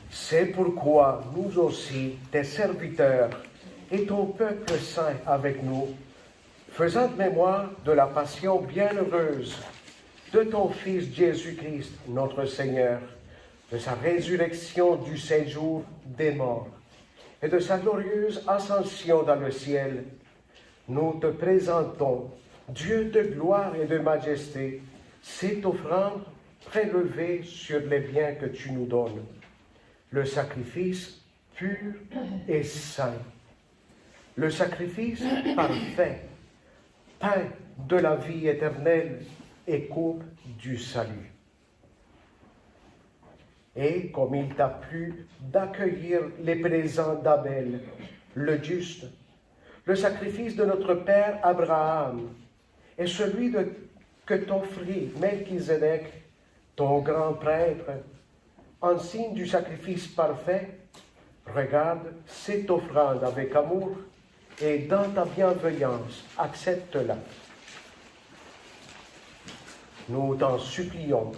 C'est pourquoi nous aussi, tes serviteurs et ton peuple saint avec nous, faisant mémoire de la passion bienheureuse de ton Fils Jésus-Christ, notre Seigneur, de sa résurrection du séjour des morts et de sa glorieuse ascension dans le ciel, nous te présentons, Dieu de gloire et de majesté, cette offrande prélevée sur les biens que tu nous donnes, le sacrifice pur et saint, le sacrifice parfait, pain de la vie éternelle et coupe du salut. Et comme il t'a plu d'accueillir les présents d'Abel, le juste, le sacrifice de notre père Abraham et celui que t'offrit Melchizedek, ton grand prêtre, en signe du sacrifice parfait, regarde cette offrande avec amour et dans ta bienveillance, accepte-la. Nous t'en supplions,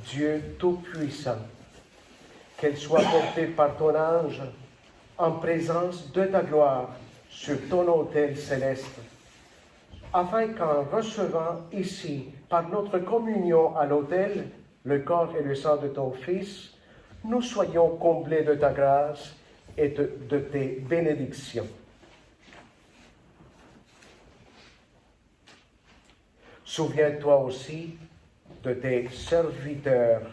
Dieu Tout-Puissant, qu'elle soit portée par ton ange en présence de ta gloire sur ton autel céleste, afin qu'en recevant ici, par notre communion à l'autel, le corps et le sang de ton Fils, nous soyons comblés de ta grâce et de tes bénédictions. Souviens-toi aussi de tes serviteurs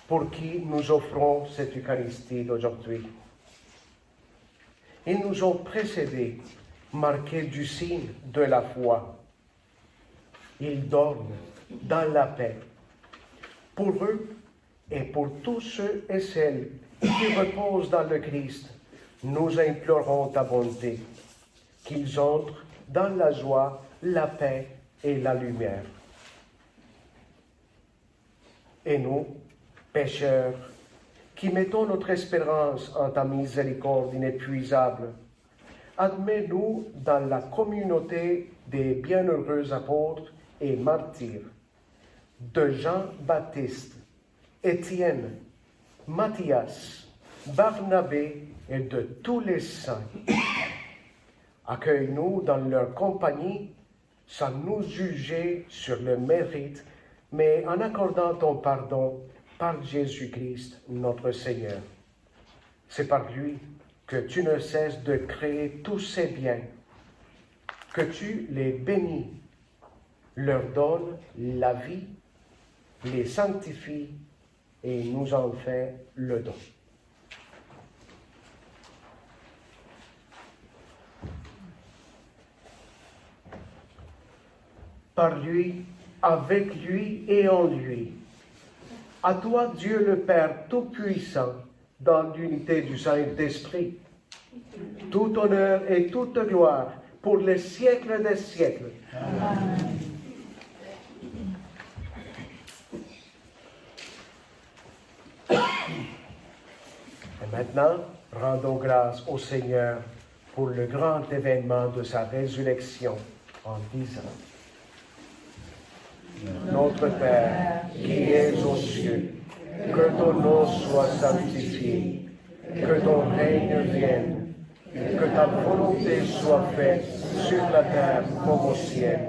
pour qui nous offrons cette Eucharistie d'aujourd'hui. Ils nous ont précédés, marqués du signe de la foi. Ils dorment dans la paix. Pour eux et pour tous ceux et celles qui reposent dans le Christ, nous implorons ta bonté, qu'ils entrent dans la joie, la paix et la lumière. Et nous, pécheurs, qui mettons notre espérance en ta miséricorde inépuisable, admets-nous dans la communauté des bienheureux apôtres et martyrs, de Jean-Baptiste, Étienne, Matthias, Barnabé et de tous les saints. Accueille-nous dans leur compagnie sans nous juger sur le mérite, mais en accordant ton pardon par Jésus-Christ, notre Seigneur. C'est par lui que tu ne cesses de créer tous ces biens, que tu les bénis, leur donnes la vie, les sanctifies et nous en fais le don. Par lui, avec lui et en lui, à toi Dieu le Père Tout-Puissant, dans l'unité du Saint-Esprit, tout honneur et toute gloire pour les siècles des siècles. Amen. Et maintenant, rendons grâce au Seigneur pour le grand événement de sa résurrection en disant: Notre Père qui es aux cieux, que ton nom soit sanctifié, que ton règne vienne, que ta volonté soit faite sur la terre comme au ciel.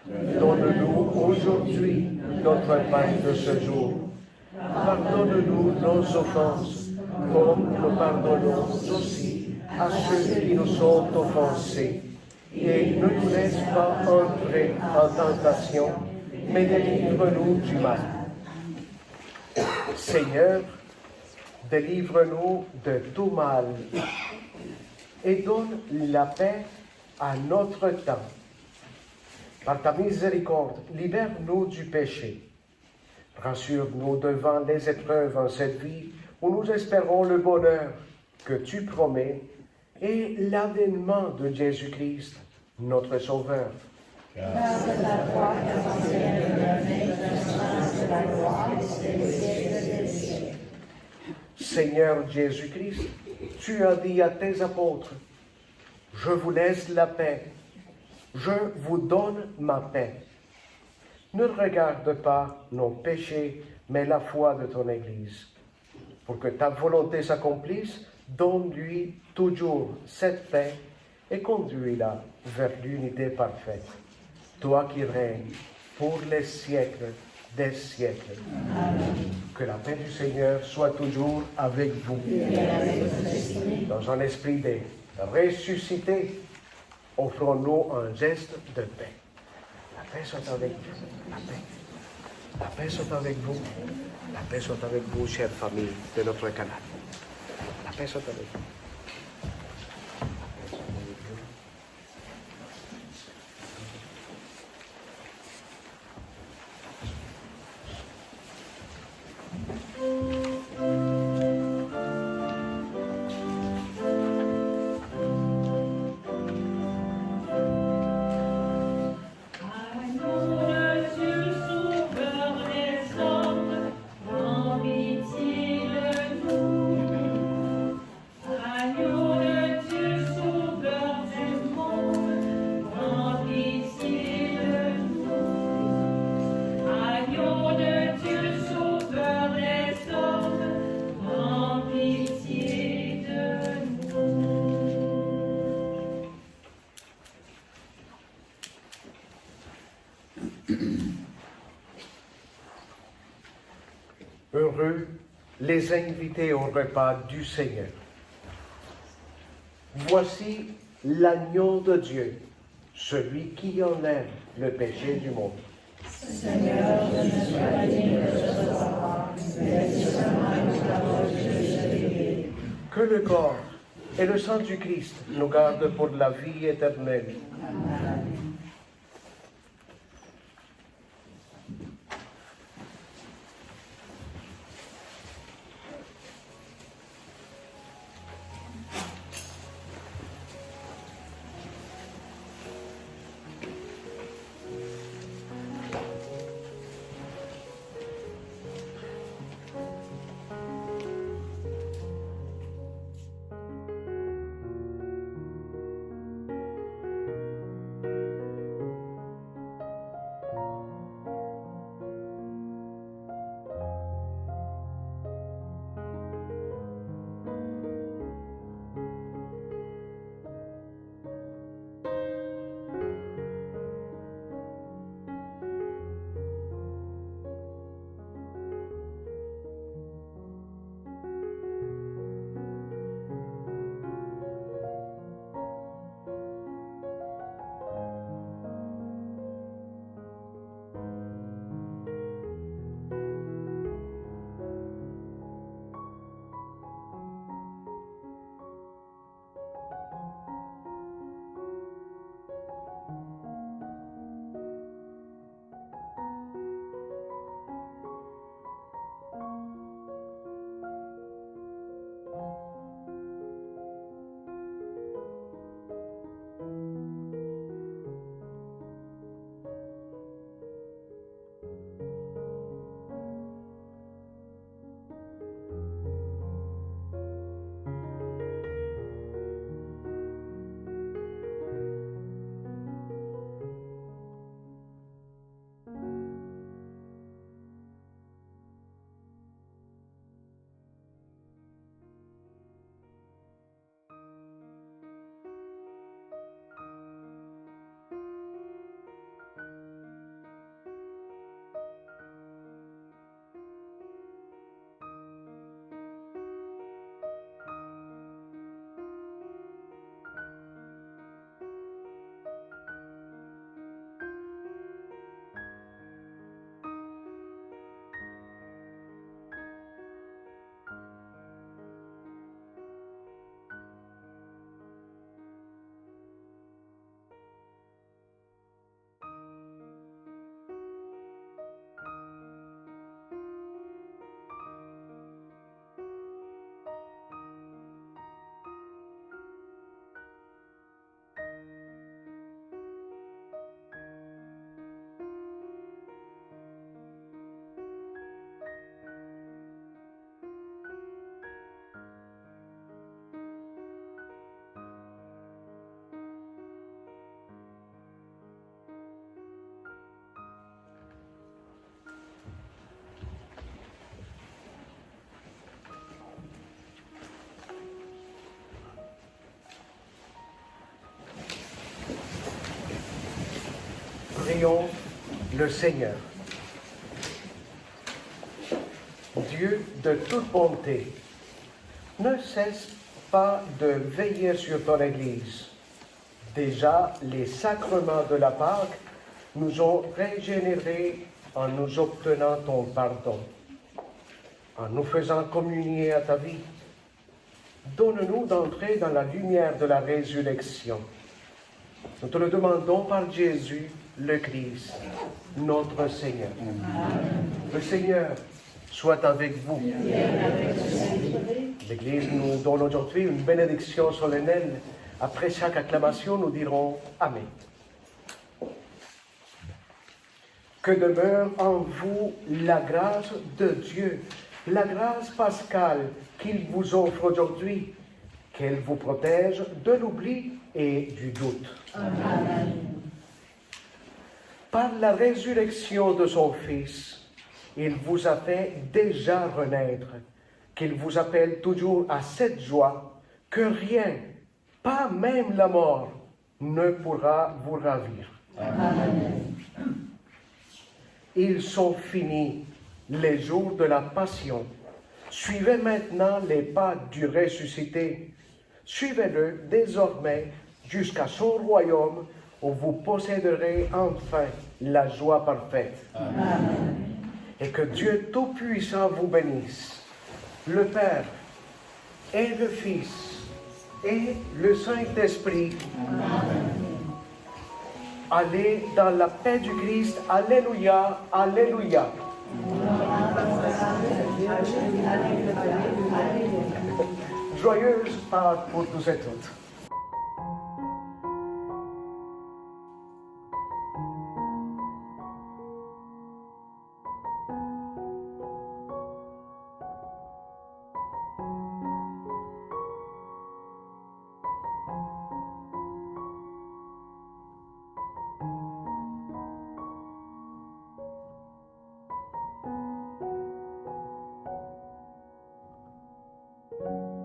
Donne-nous aujourd'hui notre pain de ce jour. Pardonne-nous nos offenses, comme nous pardonnons aussi à ceux qui nous ont offensés. Et ne nous laisse pas entrer en tentation, mais délivre-nous du mal. Seigneur, délivre-nous de tout mal et donne la paix à notre temps. Par ta miséricorde, libère-nous du péché. Rassure-nous devant les épreuves en cette vie où nous espérons le bonheur que tu promets et l'avènement de Jésus-Christ, notre Sauveur. Car de la croix qu'appartienne le règne, la grâce et la gloire des siècles des siècles. Seigneur Jésus-Christ, tu as dit à tes apôtres: Je vous laisse la paix, je vous donne ma paix. Ne regarde pas nos péchés, mais la foi de ton Église. Pour que ta volonté s'accomplisse, donne-lui toujours cette paix et conduis-la vers l'unité parfaite. Toi qui règnes pour les siècles des siècles. Amen. Que la paix du Seigneur soit toujours avec vous. Dans un esprit de ressuscité, offrons-nous un geste de paix. La paix soit avec vous. La paix. La paix soit avec vous. La paix soit avec vous, chère famille de notre canal. La paix soit avec vous. Heureux les invités au repas du Seigneur. Voici l'agneau de Dieu, celui qui enlève le péché du monde. Seigneur, je ne suis pas digne de recevoir, mais dis seulement une parole que je dirai. Que le corps et le sang du Christ nous gardent pour la vie éternelle. Amen. Prions le Seigneur. Dieu de toute bonté, ne cesse pas de veiller sur ton Église. Déjà, les sacrements de la Pâque nous ont régénérés en nous obtenant ton pardon, en nous faisant communier à ta vie. Donne-nous d'entrer dans la lumière de la résurrection. Nous te le demandons par Jésus, le Christ, notre Seigneur. Amen. Le Seigneur soit avec vous. L'Église nous donne aujourd'hui une bénédiction solennelle. Après chaque acclamation, nous dirons Amen. Que demeure en vous la grâce de Dieu, la grâce pascale qu'il vous offre aujourd'hui, qu'elle vous protège de l'oubli et du doute. Amen. Par la résurrection de son Fils, il vous a fait déjà renaître, qu'il vous appelle toujours à cette joie, que rien, pas même la mort, ne pourra vous ravir. Amen. Ils sont finis, les jours de la passion. Suivez maintenant les pas du ressuscité. Suivez-le désormais jusqu'à son royaume où vous posséderez enfin la joie parfaite. Amen. Et que Dieu Tout-Puissant vous bénisse, le Père et le Fils et le Saint-Esprit. Amen. Allez dans la paix du Christ. Alléluia, Alléluia. Joyeuse Pâques pour tous et toutes. Thank you.